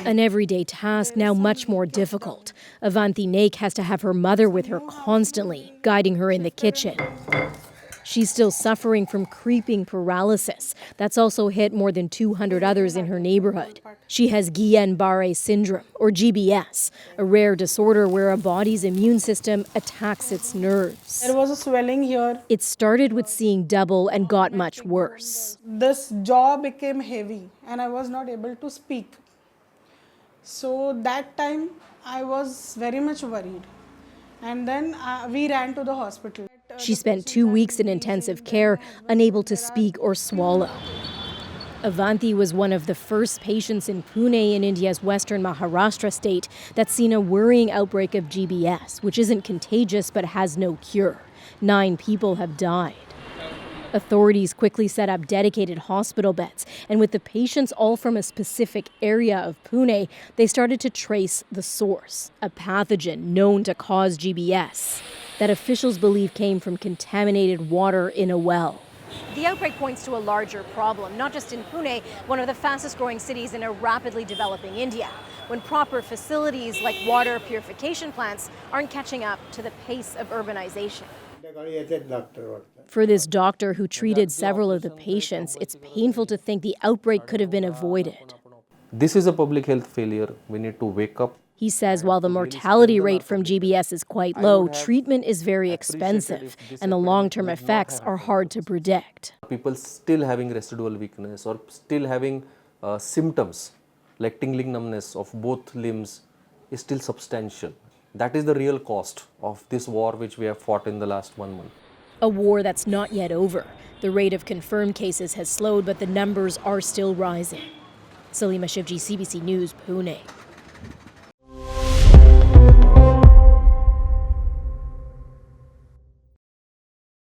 An everyday task now much more difficult. Avanti Naik has to have her mother with her constantly, guiding her in the kitchen. She's still suffering from creeping paralysis. That's also hit more than 200 others in her neighborhood. She has Guillain-Barré Syndrome, or GBS, a rare disorder where a body's immune system attacks its nerves. There was a swelling here. It started with seeing double and got much worse. This jaw became heavy and I was not able to speak. So that time I was very much worried. And then we ran to the hospital. She spent 2 weeks in intensive care, unable to speak or swallow. Avanti was one of the first patients in Pune in India's western Maharashtra state that's seen a worrying outbreak of GBS, which isn't contagious but has no cure. 9 people have died. Authorities quickly set up dedicated hospital beds, and with the patients all from a specific area of Pune, they started to trace the source, a pathogen known to cause GBS that officials believe came from contaminated water in a well. The outbreak points to a larger problem, not just in Pune, one of the fastest growing cities in a rapidly developing India, when proper facilities like water purification plants aren't catching up to the pace of urbanization. For this doctor who treated several of the patients, it's painful to think the outbreak could have been avoided. This is a public health failure. We need to wake up. He says while the mortality rate from GBS is quite low, treatment is very expensive, and the long-term effects are hard to predict. People still having residual weakness or still having symptoms like tingling numbness of both limbs is still substantial. That is the real cost of this war which we have fought in the last 1 month. A war that's not yet over. The rate of confirmed cases has slowed, but the numbers are still rising. Salima Shivji, CBC News, Pune.